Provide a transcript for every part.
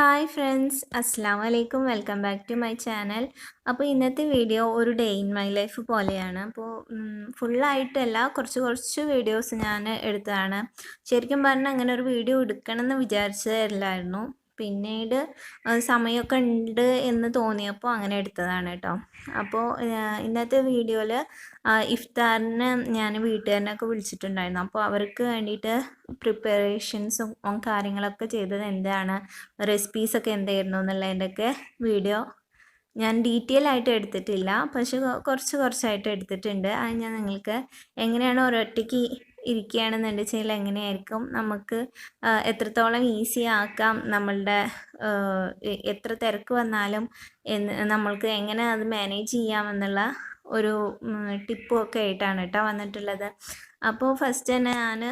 Hi friends, അസ്സാം വലൈക്കും. Welcome back to my channel. അപ്പോൾ ഇന്നത്തെ വീഡിയോ ഒരു ഡേ ഇൻ മൈ ലൈഫ് പോലെയാണ്. അപ്പോൾ ഫുള്ളായിട്ടല്ല, കുറച്ച് കുറച്ച് വീഡിയോസ് ഞാൻ എടുത്തതാണ്. ശരിക്കും പറഞ്ഞാൽ അങ്ങനെ ഒരു വീഡിയോ എടുക്കണമെന്ന് വിചാരിച്ചതല്ലായിരുന്നു. പിന്നീട് സമയമൊക്കെ ഉണ്ട് എന്ന് തോന്നിയപ്പോൾ അങ്ങനെ എടുത്തതാണ് കേട്ടോ. അപ്പോൾ ഇന്നത്തെ വീഡിയോയിൽ ഇഫ്താറിന് ഞാൻ വീട്ടുകാരനൊക്കെ വിളിച്ചിട്ടുണ്ടായിരുന്നു. അപ്പോൾ അവർക്ക് വേണ്ടിയിട്ട് പ്രിപ്പറേഷൻസും കാര്യങ്ങളൊക്കെ ചെയ്തത് എന്താണ്, റെസിപ്പീസൊക്കെ എന്തായിരുന്നു എന്നുള്ളതിൻ്റെയൊക്കെ വീഡിയോ ഞാൻ ഡീറ്റെയിൽ ആയിട്ട് എടുത്തിട്ടില്ല, പക്ഷെ കുറച്ചായിട്ട് എടുത്തിട്ടുണ്ട്. അത് ഞാൻ നിങ്ങൾക്ക് എങ്ങനെയാണ് ഒരൊറ്റയ്ക്ക് ഇരിക്കുകയാണെന്നുണ്ടെങ്കിൽ എങ്ങനെയായിരിക്കും നമുക്ക് എത്രത്തോളം ഈസി ആക്കാം, നമ്മളുടെ എത്ര തിരക്ക് വന്നാലും നമ്മൾക്ക് എങ്ങനെ അത് മാനേജ് ചെയ്യാമെന്നുള്ള ഒരു ടിപ്പും ഒക്കെ ആയിട്ടാണ് കേട്ടോ വന്നിട്ടുള്ളത്. അപ്പോൾ ഫസ്റ്റ് തന്നെ ഞാൻ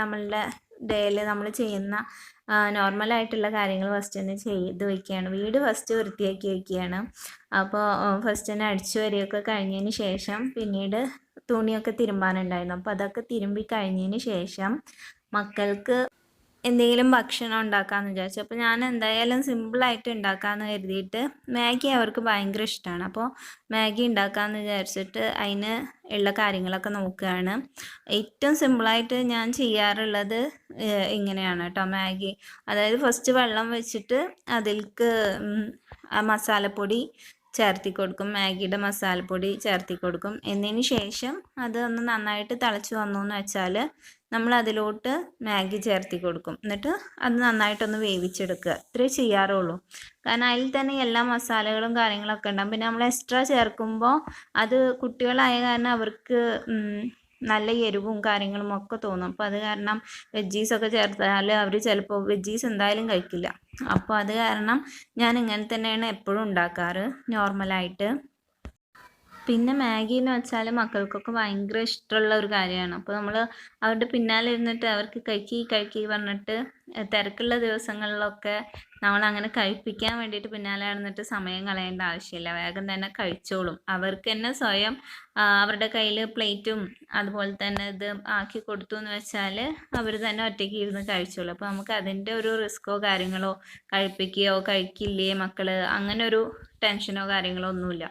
നമ്മളുടെ ഡേയിൽ നമ്മൾ ചെയ്യുന്ന നോർമലായിട്ടുള്ള കാര്യങ്ങൾ ഫസ്റ്റ് തന്നെ ചെയ്ത് വയ്ക്കുകയാണ്. വീട് ഫസ്റ്റ് വൃത്തിയാക്കി വയ്ക്കുകയാണ്. അപ്പോൾ ഫസ്റ്റ് തന്നെ അടിച്ചു വരികയൊക്കെ കഴിഞ്ഞതിന് ശേഷം പിന്നീട് തുണിയൊക്കെ തിരുമ്പാനുണ്ടായിരുന്നു. അപ്പോൾ അതൊക്കെ തിരുമ്പി കഴിഞ്ഞതിന് ശേഷം മക്കൾക്ക് എന്തെങ്കിലും ഭക്ഷണം ഉണ്ടാക്കാമെന്ന് വിചാരിച്ചു. അപ്പോൾ ഞാൻ എന്തായാലും സിമ്പിളായിട്ട് ഉണ്ടാക്കാമെന്ന് കരുതിയിട്ട് മാഗി അവർക്ക് ഭയങ്കര ഇഷ്ടമാണ്. അപ്പോൾ മാഗി ഉണ്ടാക്കാമെന്ന് വിചാരിച്ചിട്ട് അതിന് ഉള്ള കാര്യങ്ങളൊക്കെ നോക്കുകയാണ്. ഏറ്റവും സിമ്പിളായിട്ട് ഞാൻ ചെയ്യാറുള്ളത് ഇങ്ങനെയാണ് കേട്ടോ. മാഗി, അതായത് ഫസ്റ്റ് വെള്ളം വെച്ചിട്ട് അതിലേക്ക് മസാലപ്പൊടി ചേർത്തി കൊടുക്കും, മാഗിയുടെ മസാലപ്പൊടി ചേർത്തി കൊടുക്കും. എന്നതിന് ശേഷം അത് ഒന്ന് നന്നായിട്ട് തിളച്ച് വന്നു എന്ന് വെച്ചാൽ നമ്മൾ അതിലോട്ട് മാഗി ചേർത്തി കൊടുക്കും. എന്നിട്ട് അത് നന്നായിട്ടൊന്ന് വേവിച്ചെടുക്കുക. ഇത്രേ ചെയ്യാറുള്ളൂ. കാരണം അതിൽ തന്നെ എല്ലാ മസാലകളും കാര്യങ്ങളൊക്കെ ഉണ്ടാകും. പിന്നെ നമ്മൾ എക്സ്ട്രാ ചേർക്കുമ്പോൾ അത് കുട്ടികളായ കാരണം അവർക്ക് നല്ല എരിവും കാര്യങ്ങളും ഒക്കെ തോന്നും. അപ്പോൾ അത് കാരണം വെജീസൊക്കെ ചേർത്താൽ അവർ ചിലപ്പോൾ വെജീസ് എന്തായാലും കഴിക്കില്ല. അപ്പോൾ അത് കാരണം ഞാൻ ഇങ്ങനെ തന്നെയാണ് എപ്പോഴും ഉണ്ടാക്കാറ്, നോർമലായിട്ട്. പിന്നെ മാഗി എന്ന് വെച്ചാൽ മക്കൾക്കൊക്കെ ഭയങ്കര ഇഷ്ടമുള്ള ഒരു കാര്യമാണ്. അപ്പോൾ നമ്മൾ അവരുടെ പിന്നാലെ ഇരുന്നിട്ട് അവർക്ക് കഴിക്കി പറഞ്ഞിട്ട് തിരക്കുള്ള ദിവസങ്ങളിലൊക്കെ നമ്മളങ്ങനെ കഴിപ്പിക്കാൻ വേണ്ടിയിട്ട് പിന്നാലെ നടന്നിട്ട് സമയം കളയേണ്ട ആവശ്യമില്ല. വേഗം തന്നെ കഴിച്ചോളും. അവർക്ക് തന്നെ സ്വയം അവരുടെ കയ്യിൽ പ്ലേറ്റും അതുപോലെ തന്നെ ഇത് ആക്കി കൊടുത്തു എന്ന് വെച്ചാൽ അവർ തന്നെ ഒറ്റയ്ക്ക് ഇരുന്ന് കഴിച്ചോളും. അപ്പോൾ നമുക്ക് അതിൻ്റെ ഒരു റിസ്ക്കോ കാര്യങ്ങളോ, കഴിപ്പിക്കുകയോ കഴിക്കില്ലേ മക്കൾ, അങ്ങനെ ഒരു ടെൻഷനോ കാര്യങ്ങളോ ഒന്നുമില്ല.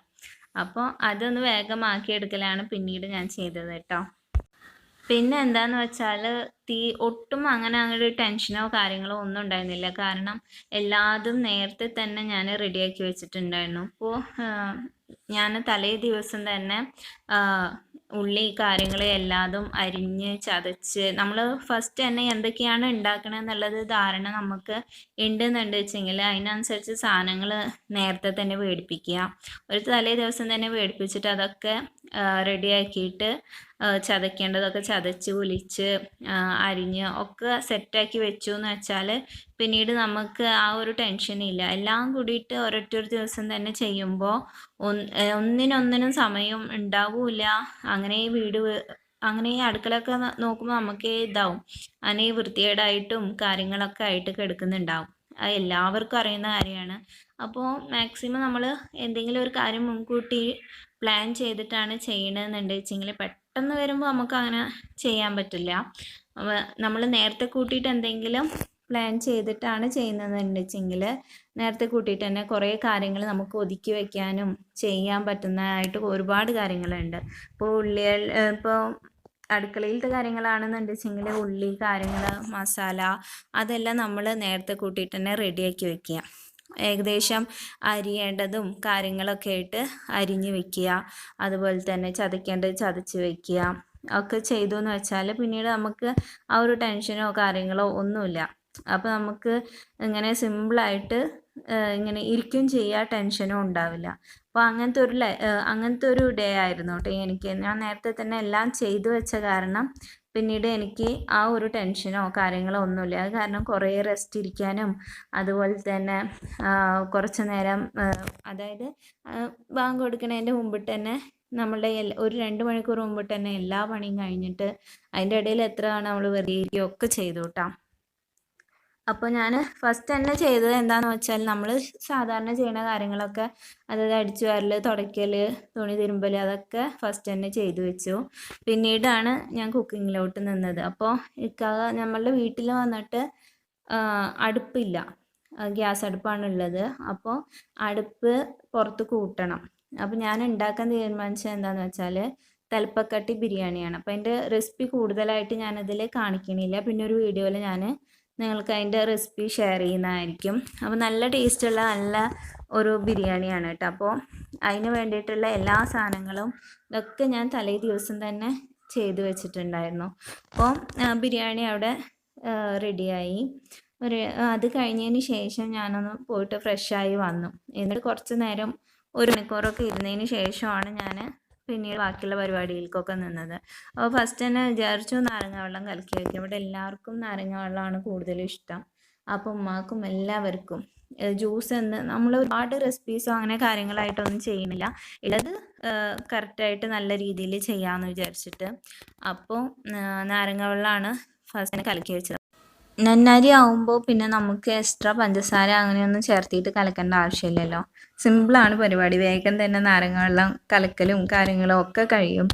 അപ്പോൾ അതൊന്ന് വേഗമാക്കിയെടുക്കലാണ് പിന്നീട് ഞാൻ ചെയ്തത് കേട്ടോ. പിന്നെ എന്താണെന്ന് വെച്ചാൽ ഒട്ടും അങ്ങനെ ഒരു ടെൻഷനോ കാര്യങ്ങളോ ഒന്നും ഉണ്ടായിരുന്നില്ല. കാരണം എല്ലാതും നേരത്തെ തന്നെ ഞാൻ റെഡിയാക്കി വെച്ചിട്ടുണ്ടായിരുന്നു. അപ്പോൾ ഞാൻ തലേ ദിവസം തന്നെ ഉള്ളി കാര്യങ്ങൾ എല്ലാതും അരിഞ്ഞ് ചതച്ച് നമ്മൾ ഫസ്റ്റ് തന്നെ എന്തൊക്കെയാണ് ഉണ്ടാക്കണമെന്നുള്ളത് ധാരണ നമുക്ക് ഉണ്ടെന്നുണ്ട് വെച്ചെങ്കിൽ അതിനനുസരിച്ച് സാധനങ്ങൾ നേരത്തെ തന്നെ മേടിപ്പിക്കുക. ഒരു തലേ ദിവസം തന്നെ മേടിപ്പിച്ചിട്ട് അതൊക്കെ റെഡിയാക്കിയിട്ട് ചതയ്ക്കേണ്ടതൊക്കെ ചതച്ച് പൊലിച്ച് അരിഞ്ഞ് ഒക്കെ സെറ്റാക്കി വെച്ചു എന്ന് വെച്ചാൽ പിന്നീട് നമുക്ക് ആ ഒരു ടെൻഷനില്ല. എല്ലാം കൂടിയിട്ട് ഒരൊറ്റ ദിവസം തന്നെ ചെയ്യുമ്പോൾ ഒന്നിനൊന്നിനും സമയം ഉണ്ടാവില്ല. അങ്ങനെ ഈ അടുക്കളയൊക്കെ നോക്കുമ്പോൾ നമുക്ക് ഇതാവും, അങ്ങനെ വൃത്തികേടായിട്ടും കാര്യങ്ങളൊക്കെ ആയിട്ട് കിടക്കുന്നുണ്ടാവും. അത് എല്ലാവർക്കും അറിയുന്ന കാര്യമാണ്. അപ്പോൾ മാക്സിമം നമ്മൾ എന്തെങ്കിലും ഒരു കാര്യം മുൻകൂട്ടി പ്ലാൻ ചെയ്തിട്ടാണ് ചെയ്യണമെന്നുണ്ട് വെച്ചെങ്കിൽ പെട്ടെന്ന് വരുമ്പോൾ നമുക്ക് അങ്ങനെ ചെയ്യാൻ പറ്റില്ല. നമ്മൾ നേരത്തെ കൂട്ടിയിട്ട് എന്തെങ്കിലും പ്ലാൻ ചെയ്തിട്ടാണ് ചെയ്യുന്നതെന്ന് വെച്ചെങ്കിൽ നേരത്തെ കൂട്ടിയിട്ട് തന്നെ കുറേ കാര്യങ്ങൾ നമുക്ക് ഒതുക്കി വയ്ക്കാനും ചെയ്യാൻ പറ്റുന്നതായിട്ട് ഒരുപാട് കാര്യങ്ങളുണ്ട്. ഇപ്പോൾ അടുക്കളയിലത്തെ കാര്യങ്ങളാണെന്നുണ്ടെച്ചെങ്കിൽ ഉള്ളി കാര്യങ്ങൾ മസാല അതെല്ലാം നമ്മൾ നേരത്തെ കൂട്ടിയിട്ട് തന്നെ റെഡിയാക്കി വെക്കുക. ഏകദേശം അരിയേണ്ടതും കാര്യങ്ങളൊക്കെ ആയിട്ട് അരിഞ്ഞ് വെക്കുക. അതുപോലെ തന്നെ ചതയ്ക്കേണ്ടത് ചതച്ച് വയ്ക്കുക. ഒക്കെ ചെയ്തു എന്ന് വെച്ചാൽ പിന്നീട് നമുക്ക് ആ ഒരു ടെൻഷനോ കാര്യങ്ങളോ ഒന്നുമില്ല. അപ്പോൾ നമുക്ക് ഇങ്ങനെ സിമ്പിളായിട്ട് ഇങ്ങനെ ഇരിക്കും ചെയ്യുക, ടെൻഷനും ഉണ്ടാവില്ല. അപ്പോൾ അങ്ങനത്തെ ഒരു ഡേ ആയിരുന്നു കേട്ടോ എനിക്ക്. ഞാൻ നേരത്തെ തന്നെ എല്ലാം ചെയ്തു വെച്ച കാരണം പിന്നീട് എനിക്ക് ആ ഒരു ടെൻഷനോ കാര്യങ്ങളോ ഒന്നുമില്ല. അത് കാരണം കുറേ റെസ്റ്റ് ഇരിക്കാനും അതുപോലെ തന്നെ കുറച്ച് നേരം, അതായത് ബാങ്ക് കൊടുക്കുന്നതിൻ്റെ മുമ്പിട്ട് തന്നെ നമ്മളുടെ ഒരു 2 മണിക്കൂർ മുമ്പിട്ട് തന്നെ എല്ലാ പണിയും കഴിഞ്ഞിട്ട് അതിൻ്റെ ഇടയിൽ എത്രയാണ് നമ്മൾ വെറുതെ ഇരിക്കുകയൊക്കെ ചെയ്തു കേട്ടോ. അപ്പോൾ ഞാൻ ഫസ്റ്റ് തന്നെ ചെയ്തത് എന്താണെന്ന് വെച്ചാൽ നമ്മൾ സാധാരണ ചെയ്യുന്ന കാര്യങ്ങളൊക്കെ, അതായത് അടിച്ചു വാരൽ, തുടയ്ക്കൽ, തുണി തിരുമ്പൽ അതൊക്കെ ഫസ്റ്റ് തന്നെ ചെയ്തു വെച്ചു. പിന്നീടാണ് ഞാൻ കുക്കിങ്ങിലോട്ട് നിന്നത്. അപ്പോൾ നമ്മളുടെ വീട്ടിൽ വന്നിട്ട് അടുപ്പില്ല. ഗ്യാസ് അടുപ്പാണുള്ളത്. അപ്പോൾ അടുപ്പ് പുറത്ത് കൂട്ടണം. അപ്പോൾ ഞാൻ ഉണ്ടാക്കാൻ തീരുമാനിച്ചത് എന്താണെന്ന് വെച്ചാൽ തലപ്പക്കട്ടി ബിരിയാണിയാണ്. അപ്പോൾ അതിൻ്റെ റെസിപ്പി കൂടുതലായിട്ട് ഞാനതിൽ കാണിക്കണില്ല. പിന്നെ ഒരു വീഡിയോയിൽ ഞാൻ നിങ്ങൾക്ക് അതിൻ്റെ റെസിപ്പി ഷെയർ ചെയ്യുന്നതായിരിക്കും. അപ്പോൾ നല്ല ടേസ്റ്റുള്ള നല്ല ഒരു ബിരിയാണിയാണ് കേട്ടോ. അപ്പോൾ അതിന് വേണ്ടിയിട്ടുള്ള എല്ലാ സാധനങ്ങളും ഇതൊക്കെ ഞാൻ തലേ ദിവസം തന്നെ ചെയ്ത് വെച്ചിട്ടുണ്ടായിരുന്നു. അപ്പോൾ ബിരിയാണി അവിടെ റെഡിയായി. അത് കഴിഞ്ഞതിന് ശേഷം ഞാനൊന്ന് പോയിട്ട് ഫ്രഷായി വന്നു. എന്നിട്ട് കുറച്ച് നേരം 1 മണിക്കൂറൊക്കെ ഇരുന്നതിന് ശേഷമാണ് ഞാൻ പിന്നീട് ബാക്കിയുള്ള പരിപാടികൾക്കൊക്കെ നിന്നത്. അപ്പോൾ ഫസ്റ്റ് തന്നെ വിചാരിച്ചു നാരങ്ങ വെള്ളം കലക്കി വയ്ക്കും. ഇവിടെ എല്ലാവർക്കും നാരങ്ങ വെള്ളമാണ് കൂടുതലും ഇഷ്ടം. അപ്പോൾ ഉമ്മാക്കും എല്ലാവർക്കും ജ്യൂസ് എന്ന് നമ്മൾ ഒരുപാട് റെസിപ്പീസോ അങ്ങനെ കാര്യങ്ങളായിട്ടൊന്നും ചെയ്യുന്നില്ല. ഉള്ളത് കറക്റ്റായിട്ട് നല്ല രീതിയിൽ ചെയ്യാമെന്ന് വിചാരിച്ചിട്ട്. അപ്പോൾ നാരങ്ങ വെള്ളമാണ് ഫസ്റ്റ് കലക്കി വെച്ചത്. നന്നാരി ആവുമ്പോൾ പിന്നെ നമുക്ക് എക്സ്ട്രാ പഞ്ചസാര അങ്ങനെയൊന്നും ചേർത്തിട്ട് കലക്കേണ്ട ആവശ്യമില്ലല്ലോ. സിമ്പിളാണ് പരിപാടി. വേഗം തന്നെ നാരങ്ങ വെള്ളം കലക്കലും കാര്യങ്ങളും ഒക്കെ കഴിയും.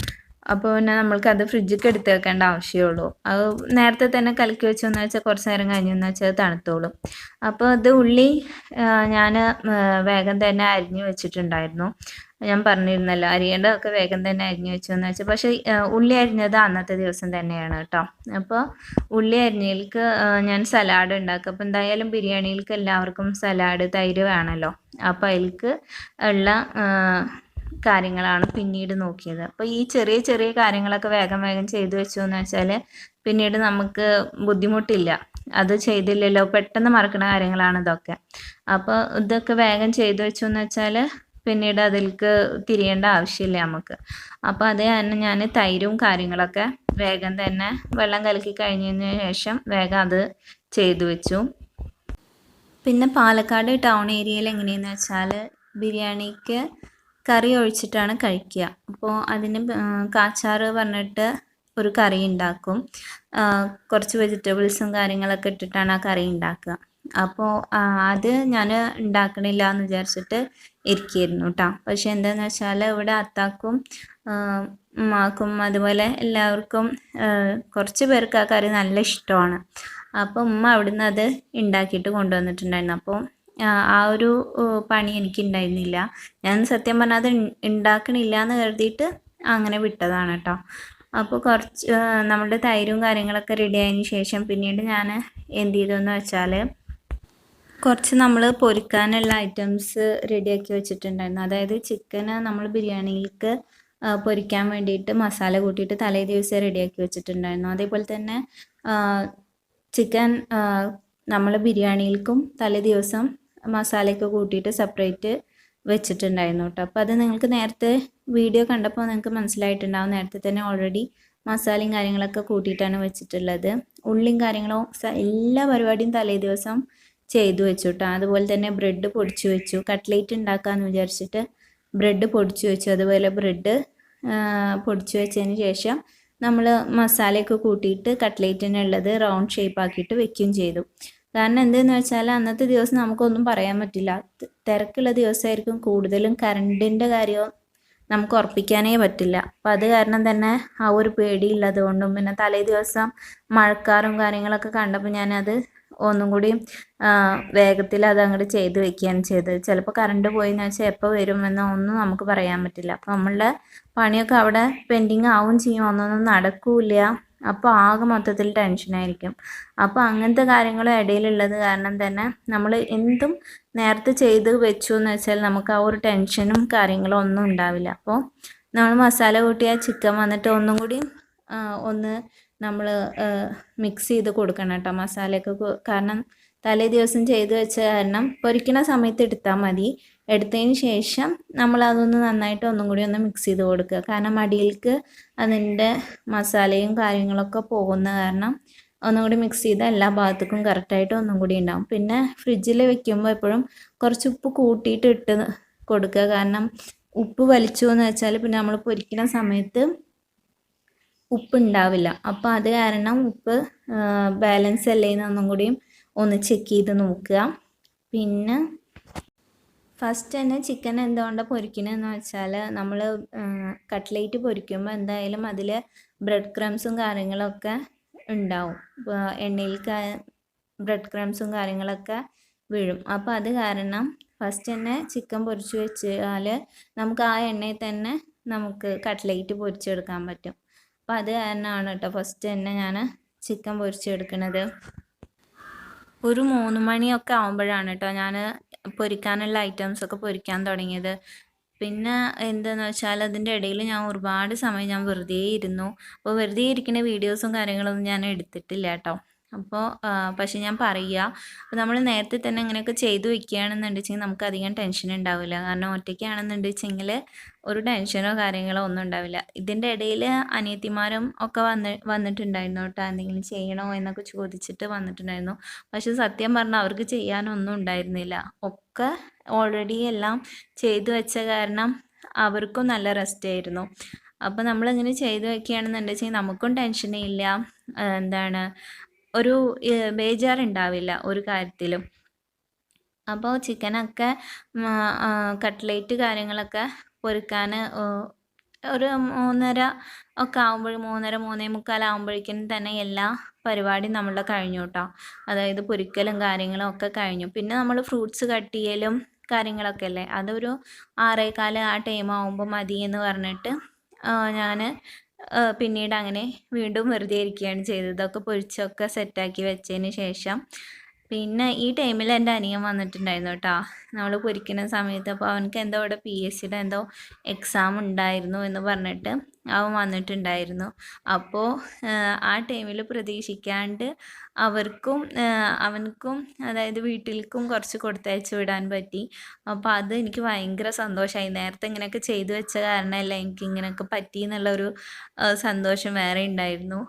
അപ്പോൾ പിന്നെ നമ്മൾക്കത് ഫ്രിഡ്ജിലേക്ക് എടുത്ത് വെക്കേണ്ട ആവശ്യമേ. അത് നേരത്തെ തന്നെ കലക്കി വെച്ചെന്ന് വെച്ചാൽ കുറച്ച് നേരം കഴിഞ്ഞെന്ന് വെച്ചാൽ അത് തണുത്തോളും. അപ്പോൾ ഇത് ഉള്ളി ഞാൻ വേഗം തന്നെ അരിഞ്ഞു വെച്ചിട്ടുണ്ടായിരുന്നു. ഞാൻ പറഞ്ഞിരുന്നല്ലോ അരിയേണ്ടതൊക്കെ വേഗം തന്നെ അരിഞ്ഞു വെച്ചെന്ന് വെച്ചാൽ. പക്ഷേ ഉള്ളി അരിഞ്ഞത് അന്നത്തെ ദിവസം തന്നെയാണ് കേട്ടോ. അപ്പോൾ ഉള്ളി അരിഞ്ഞതിലേക്ക് ഞാൻ സലാഡ് ഉണ്ടാക്കും. അപ്പോൾ എന്തായാലും ബിരിയാണിയിലേക്ക് എല്ലാവർക്കും സലാഡ് തൈര് വേണമല്ലോ. അപ്പോൾ അതിലേക്ക് ഉള്ള കാര്യങ്ങളാണ് പിന്നീട് നോക്കിയത്. അപ്പോൾ ഈ ചെറിയ ചെറിയ കാര്യങ്ങളൊക്കെ വേഗം വേഗം ചെയ്തു വെച്ചു എന്ന് വെച്ചാൽ പിന്നീട് നമുക്ക് ബുദ്ധിമുട്ടില്ല. അത് ചെയ്തില്ലല്ലോ പെട്ടെന്ന് മറക്കുന്ന കാര്യങ്ങളാണ് ഇതൊക്കെ. അപ്പോൾ ഇതൊക്കെ വേഗം ചെയ്തു വെച്ചു എന്ന് വെച്ചാൽ പിന്നീട് അതിലേക്ക് തിരിയേണ്ട ആവശ്യമില്ല നമുക്ക്. അപ്പോൾ അത് കാരണം ഞാൻ തൈരും കാര്യങ്ങളൊക്കെ വേഗം തന്നെ വെള്ളം കലക്കി കഴിഞ്ഞതിന് ശേഷം വേഗം അത് ചെയ്തു വെച്ചു. പിന്നെ പാലക്കാട് ടൗൺ ഏരിയയിൽ എങ്ങനെയെന്ന് വെച്ചാൽ ബിരിയാണിക്ക് കറി ഒഴിച്ചിട്ടാണ് കഴിക്കുക. അപ്പോൾ അതിന് കാച്ചാറ് പറഞ്ഞിട്ട് ഒരു കറി ഉണ്ടാക്കും. കുറച്ച് വെജിറ്റബിൾസും കാര്യങ്ങളൊക്കെ ഇട്ടിട്ടാണ് ആ കറി ഉണ്ടാക്കുക. അപ്പോൾ അത് ഞാൻ ഉണ്ടാക്കണില്ല എന്ന് വിചാരിച്ചിട്ട് ഇരിക്കുകയായിരുന്നു കേട്ടോ. പക്ഷെ എന്താണെന്ന് വെച്ചാൽ ഇവിടെ അത്താക്കും ഉമ്മാക്കും അതുപോലെ എല്ലാവർക്കും കുറച്ച് പേർക്ക് ആ കറി നല്ല ഇഷ്ടമാണ്. അപ്പോൾ ഉമ്മ അവിടുന്ന് അത് ഉണ്ടാക്കിയിട്ട് കൊണ്ടുവന്നിട്ടുണ്ടായിരുന്നു. അപ്പോൾ ആ ഒരു പണി എനിക്കുണ്ടായിരുന്നില്ല. ഞാൻ സത്യം പറഞ്ഞാൽ അത് ഉണ്ടാക്കണില്ല എന്ന് കരുതിയിട്ട് അങ്ങനെ വിട്ടതാണ് കേട്ടോ. അപ്പോൾ കുറച്ച് നമ്മുടെ തൈരും കാര്യങ്ങളൊക്കെ റെഡി ആയതിന് ശേഷം പിന്നീട് ഞാൻ എന്ത് ചെയ്തെന്ന് വെച്ചാൽ കുറച്ച് നമ്മൾ പൊരിക്കാനുള്ള ഐറ്റംസ് റെഡിയാക്കി വെച്ചിട്ടുണ്ടായിരുന്നു. അതായത് ചിക്കന് നമ്മൾ ബിരിയാണിയിലേക്ക് പൊരിക്കാൻ വേണ്ടിയിട്ട് മസാല കൂട്ടിയിട്ട് തലേ ദിവസം റെഡിയാക്കി വെച്ചിട്ടുണ്ടായിരുന്നു. അതേപോലെ തന്നെ ചിക്കൻ നമ്മൾ ബിരിയാണിയിലേക്കും തലേ ദിവസം മസാലയൊക്കെ കൂട്ടിയിട്ട് സെപ്പറേറ്റ് വെച്ചിട്ടുണ്ടായിരുന്നു കേട്ടോ. അപ്പോൾ അത് നിങ്ങൾക്ക് നേരത്തെ വീഡിയോ കണ്ടപ്പോൾ നിങ്ങൾക്ക് മനസ്സിലായിട്ടുണ്ടാവും. നേരത്തെ തന്നെ ഓൾറെഡി മസാലയും കാര്യങ്ങളൊക്കെ കൂട്ടിയിട്ടാണ് വെച്ചിട്ടുള്ളത്. ഉള്ളിയും കാര്യങ്ങളും എല്ലാ പരിപാടിയും തലേ ദിവസം ചെയ്തു വെച്ചു കേട്ടോ. അതുപോലെ തന്നെ ബ്രെഡ് പൊടിച്ചു വെച്ചു. കട്ട്ലേറ്റ് ഉണ്ടാക്കാമെന്ന് വിചാരിച്ചിട്ട് ബ്രെഡ് പൊടിച്ചു വെച്ചു. അതുപോലെ ബ്രെഡ് പൊടിച്ചു വെച്ചതിന് ശേഷം നമ്മൾ മസാലയൊക്കെ കൂട്ടിയിട്ട് കട്ട്ലേറ്റിനുള്ളത് റൗണ്ട് ഷേപ്പ് ആക്കിയിട്ട് വെക്കുകയും ചെയ്തു. കാരണം എന്തെന്ന് വെച്ചാൽ അന്നത്തെ ദിവസം നമുക്കൊന്നും പറയാൻ പറ്റില്ല. തിരക്കുള്ള ദിവസമായിരിക്കും കൂടുതലും. കറണ്ടിൻ്റെ കാര്യം നമുക്ക് ഉറപ്പിക്കാനേ പറ്റില്ല. അപ്പം അത് കാരണം തന്നെ ആ ഒരു പേടിയുള്ളത് കൊണ്ടും പിന്നെ തലേ ദിവസം മഴക്കാറും കാര്യങ്ങളൊക്കെ കണ്ടപ്പോൾ ഞാനത് ഒന്നും കൂടി വേഗത്തിൽ അത് അങ്ങോട്ട് ചെയ്ത് വെക്കുകയാണ് ചെയ്തത്. ചിലപ്പോൾ കറണ്ട് പോയെന്ന് വെച്ചാൽ എപ്പോൾ വരുമെന്ന് ഒന്നും നമുക്ക് പറയാൻ പറ്റില്ല. അപ്പോൾ നമ്മളുടെ പണിയൊക്കെ അവിടെ പെൻഡിങ് ആവും ചെയ്യും, ഒന്നൊന്നും നടക്കൂല. അപ്പോൾ ആകെ മൊത്തത്തിൽ ടെൻഷനായിരിക്കും. അപ്പോൾ അങ്ങനത്തെ കാര്യങ്ങളും ഇടയിലുള്ളത് കാരണം തന്നെ നമ്മൾ എന്തും നേരത്തെ ചെയ്ത് വെച്ചു എന്ന് വെച്ചാൽ നമുക്ക് ആ ഒരു ടെൻഷനും കാര്യങ്ങളും ഒന്നും ഉണ്ടാവില്ല. അപ്പോൾ നമ്മൾ മസാല കൂട്ടിയ ചിക്കൻ വന്നിട്ട് ഒന്നും കൂടി ഒന്ന് നമ്മൾ മിക്സ് ചെയ്ത് കൊടുക്കണം കേട്ടോ മസാലയൊക്കെ. കാരണം തലേ ദിവസം ചെയ്ത് വെച്ച കാരണം പൊരിക്കുന്ന സമയത്ത് എടുത്താൽ മതി. എടുത്തതിന് ശേഷം നമ്മളതൊന്ന് നന്നായിട്ട് ഒന്നും കൂടി ഒന്ന് മിക്സ് ചെയ്ത് കൊടുക്കുക. കാരണം അടിയിലേക്ക് അതിൻ്റെ മസാലയും കാര്യങ്ങളൊക്കെ പോകുന്ന കാരണം ഒന്നും കൂടി മിക്സ് ചെയ്താൽ എല്ലാ ഭാഗത്തേക്കും കറക്റ്റായിട്ട് ഒന്നും കൂടി ഉണ്ടാവും. പിന്നെ ഫ്രിഡ്ജിൽ വെക്കുമ്പോൾ എപ്പോഴും കുറച്ച് ഉപ്പ് കൂട്ടിയിട്ട് ഇട്ട് കൊടുക്കുക. കാരണം ഉപ്പ് വലിച്ചു എന്ന് വെച്ചാൽ പിന്നെ നമ്മൾ പൊരിക്കുന്ന സമയത്ത് ഉപ്പ് ഉണ്ടാവില്ല. അപ്പോൾ അത് കാരണം ഉപ്പ് ബാലൻസ് അല്ലേ എന്നൊന്നും കൂടിയും ഒന്ന് ചെക്ക് ചെയ്ത് നോക്കുക. പിന്നെ ഫസ്റ്റ് തന്നെ ചിക്കൻ എന്തുകൊണ്ടാണ് പൊരിക്കണമെന്ന് വെച്ചാൽ നമ്മൾ കട്ട്ലേറ്റ് പൊരിക്കുമ്പോൾ എന്തായാലും അതിൽ ബ്രെഡ് ക്രംസും കാര്യങ്ങളൊക്കെ ഉണ്ടാവും. എണ്ണയിൽ ബ്രെഡ് ക്രംസും കാര്യങ്ങളൊക്കെ വീഴും. അപ്പോൾ അത് കാരണം ഫസ്റ്റ് തന്നെ ചിക്കൻ പൊരിച്ച് വെച്ചാൽ നമുക്ക് ആ എണ്ണയിൽ തന്നെ നമുക്ക് കട്ട്ലേറ്റ് പൊരിച്ചെടുക്കാൻ പറ്റും. അപ്പോൾ അത് കാരണമാണ് കേട്ടോ ഫസ്റ്റ് തന്നെ ഞാൻ ചിക്കൻ പൊരിച്ചെടുക്കുന്നത്. ഒരു 3 മണിയൊക്കെ ആകുമ്പോഴാണ് കേട്ടോ ഞാൻ പൊരിക്കാനുള്ള ഐറ്റംസൊക്കെ പൊരിക്കാൻ തുടങ്ങിയത്. പിന്നെ എന്താണെന്ന് വെച്ചാൽ അതിൻ്റെ ഇടയിൽ ഞാൻ ഒരുപാട് സമയം ഞാൻ വെറുതെ ഇരുന്നു. അപ്പോൾ വെറുതെ ഇരിക്കുന്ന വീഡിയോസും കാര്യങ്ങളൊന്നും ഞാൻ എടുത്തിട്ടില്ല കേട്ടോ. അപ്പോൾ പക്ഷെ ഞാൻ പറയുക, അപ്പോൾ നമ്മൾ നേരത്തെ തന്നെ ഇങ്ങനെയൊക്കെ ചെയ്തു വെക്കുകയാണെന്നുണ്ടെങ്കിൽ നമുക്ക് അധികം ടെൻഷൻ ഉണ്ടാവില്ല. കാരണം ഒറ്റയ്ക്കാണെന്നുണ്ടെങ്കിൽ ഒരു ടെൻഷനോ കാര്യങ്ങളോ ഒന്നും ഉണ്ടാവില്ല. ഇതിൻ്റെ ഇടയിൽ അനിയത്തിമാരും ഒക്കെ വന്നിട്ടുണ്ടായിരുന്നു കേട്ടോ, എന്തെങ്കിലും ചെയ്യണോ എന്നൊക്കെ ചോദിച്ചിട്ട് വന്നിട്ടുണ്ടായിരുന്നു. പക്ഷെ സത്യം പറഞ്ഞാൽ അവർക്ക് ചെയ്യാനൊന്നും ഉണ്ടായിരുന്നില്ല. ഒക്കെ ഓൾറെഡി എല്ലാം ചെയ്തു വെച്ച കാരണം അവർക്കും നല്ല റെസ്റ്റ് ആയിരുന്നു. അപ്പോൾ നമ്മളിങ്ങനെ ചെയ്തു വെക്കുകയാണെന്നുണ്ടെങ്കിൽ നമുക്കും ടെൻഷനില്ല, എന്താണ് ഒരു ബേജാറുണ്ടാവില്ല ഒരു കാര്യത്തിലും. അപ്പോൾ ചിക്കനൊക്കെ കട്ട്ലേറ്റ് കാര്യങ്ങളൊക്കെ പൊരിക്കാൻ ഒരു 3:30 ഒക്കെ ആകുമ്പോൾ 3:30 3:45 ആകുമ്പോഴേക്കും തന്നെ എല്ലാ പരിപാടിയും നമ്മളുടെ കഴിഞ്ഞു കേട്ടോ. അതായത് പൊരിക്കലും കാര്യങ്ങളും ഒക്കെ കഴിഞ്ഞു. പിന്നെ നമ്മൾ ഫ്രൂട്ട്സ് കട്ട് ചെയ്യലും കാര്യങ്ങളൊക്കെ അല്ലേ, അതൊരു 6:15 ആ ടൈം ആകുമ്പോൾ മതി എന്ന് പറഞ്ഞിട്ട് ഞാൻ പിന്നീട് അങ്ങനെ വീണ്ടും വെറുതെ ഇരിക്കുകയാണ് ചെയ്തത്. ഇതൊക്കെ പൊരിച്ചൊക്കെ സെറ്റാക്കി വെച്ചതിന് ശേഷം പിന്നെ ഈ ടൈമിൽ എൻ്റെ അനിയൻ വന്നിട്ടുണ്ടായിരുന്നു കേട്ടോ, നമ്മൾ പൊരിക്കുന്ന സമയത്ത്. അപ്പോൾ അവനക്ക് എന്തോ ഇവിടെ PSCയുടെ എന്തോ എക്സാം ഉണ്ടായിരുന്നു എന്ന് പറഞ്ഞിട്ട് അവൻ വന്നിട്ടുണ്ടായിരുന്നു. അപ്പോൾ ആ ടൈമിൽ പ്രതീക്ഷിക്കാണ്ട് അവനക്കും അതായത് വീട്ടിലേക്കും കുറച്ച് കൊടുത്തയച്ച് വിടാൻ പറ്റി. അപ്പോൾ അത് എനിക്ക് ഭയങ്കര സന്തോഷമായി. നേരത്തെ ഇങ്ങനെയൊക്കെ ചെയ്തു വെച്ച കാരണമല്ല എനിക്ക് ഇങ്ങനെയൊക്കെ പറ്റി എന്നുള്ളൊരു സന്തോഷം വേറെ ഉണ്ടായിരുന്നു.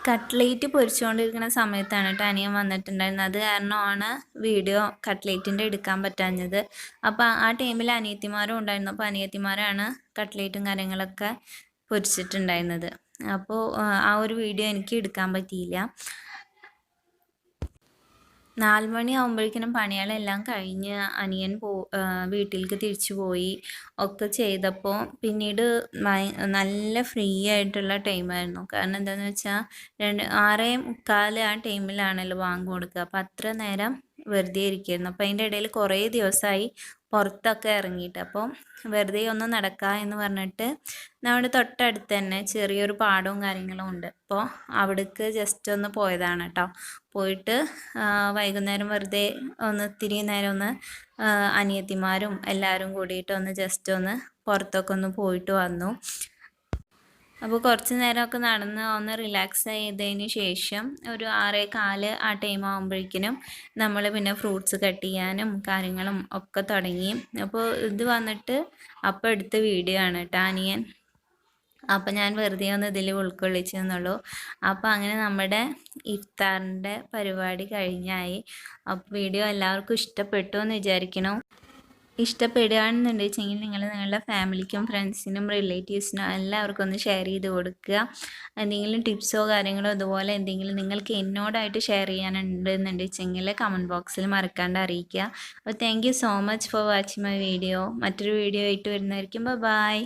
കട്ട്ലേറ്റ് പൊരിച്ചുകൊണ്ടിരിക്കുന്ന സമയത്താണ് കേട്ടോ അനിയൻ വന്നിട്ടുണ്ടായിരുന്നത്. അത് കാരണമാണ് വീഡിയോ കട്ട്ലേറ്റിൻ്റെ എടുക്കാൻ പറ്റാഞ്ഞത്. അപ്പോൾ ആ ടൈമിൽ അനിയത്തിമാരും ഉണ്ടായിരുന്നു. അപ്പോൾ അനിയത്തിമാരാണ് കട്ട്ലേറ്റും കാര്യങ്ങളൊക്കെ പൊരിച്ചിട്ടുണ്ടായിരുന്നത്. അപ്പോൾ ആ ഒരു വീഡിയോ എനിക്ക് എടുക്കാൻ പറ്റിയില്ല. 4 മണി ആകുമ്പോഴേക്കിനും പണികളെല്ലാം കഴിഞ്ഞ് അനിയൻ വീട്ടിലേക്ക് തിരിച്ചു പോയി ഒക്കെ ചെയ്തപ്പോൾ പിന്നീട് നല്ല ഫ്രീ ആയിട്ടുള്ള ടൈമായിരുന്നു. കാരണം എന്താണെന്ന് വെച്ചാൽ 6:45 ആ ടൈമിലാണല്ലോ ബാങ്ക് കൊടുക്കുക. അപ്പോൾ അത്ര നേരം വെറുതെ ഇരിക്കുകയായിരുന്നു. അപ്പോൾ അതിൻ്റെ ഇടയിൽ കുറേ ദിവസമായി പുറത്തൊക്കെ ഇറങ്ങിയിട്ട്. അപ്പോൾ വെറുതെ ഒന്ന് നടക്കുക എന്ന് പറഞ്ഞിട്ട് നമ്മുടെ തൊട്ടടുത്ത് തന്നെ ചെറിയൊരു പാടവും കാര്യങ്ങളും ഉണ്ട്. അപ്പോൾ അവിടേക്ക് ജസ്റ്റ് ഒന്ന് പോയതാണ് കേട്ടോ. പോയിട്ട് വൈകുന്നേരം വെറുതെ ഇത്തിരി നേരം ഒന്ന് അനിയത്തിമാരും എല്ലാവരും കൂടിയിട്ട് ജസ്റ്റ് ഒന്ന് പുറത്തൊക്കെ ഒന്ന് പോയിട്ട് വന്നു. അപ്പോൾ കുറച്ച് നേരമൊക്കെ നടന്ന് ഒന്ന് റിലാക്സ് ചെയ്തതിന് ശേഷം ഒരു 6:15 ആ ടൈം ആകുമ്പോഴേക്കിനും നമ്മൾ പിന്നെ ഫ്രൂട്ട്സ് കട്ട് ചെയ്യാനും കാര്യങ്ങളും ഒക്കെ തുടങ്ങി. അപ്പോൾ ഇത് വന്നിട്ട് അപ്പോൾ എടുത്ത വീഡിയോ ആണ് കേട്ടോ അനിയൻ. അപ്പോൾ ഞാൻ വെറുതെ ഒന്ന് ഇതിൽ ഉൾക്കൊള്ളിച്ചെന്നുള്ളൂ. അപ്പോൾ അങ്ങനെ നമ്മുടെ ഇഫ്താറിൻ്റെ പരിപാടി കഴിഞ്ഞായി. അപ്പോൾ വീഡിയോ എല്ലാവർക്കും ഇഷ്ടപ്പെട്ടു എന്ന് വിചാരിക്കണം. ഇഷ്ടപ്പെടുകയാണെന്നുണ്ടെങ്കിൽ നിങ്ങൾ നിങ്ങളുടെ ഫാമിലിക്കും ഫ്രണ്ട്സിനും റിലേറ്റീവ്സിനും എല്ലാവർക്കും ഒന്ന് ഷെയർ ചെയ്ത് കൊടുക്കുക. എന്തെങ്കിലും ടിപ്സോ കാര്യങ്ങളോ ഇതുപോലെ എന്തെങ്കിലും നിങ്ങൾക്ക് എന്നോടായിട്ട് ഷെയർ ചെയ്യാനുണ്ടെന്നുണ്ടെങ്കിൽ കമൻറ്റ് ബോക്സിൽ മറക്കാണ്ട് അറിയിക്കുക. അപ്പോൾ thank you so much for watching my video. മറ്റൊരു വീഡിയോ ആയിട്ട് വരുന്നതായിരിക്കും. ബൈ.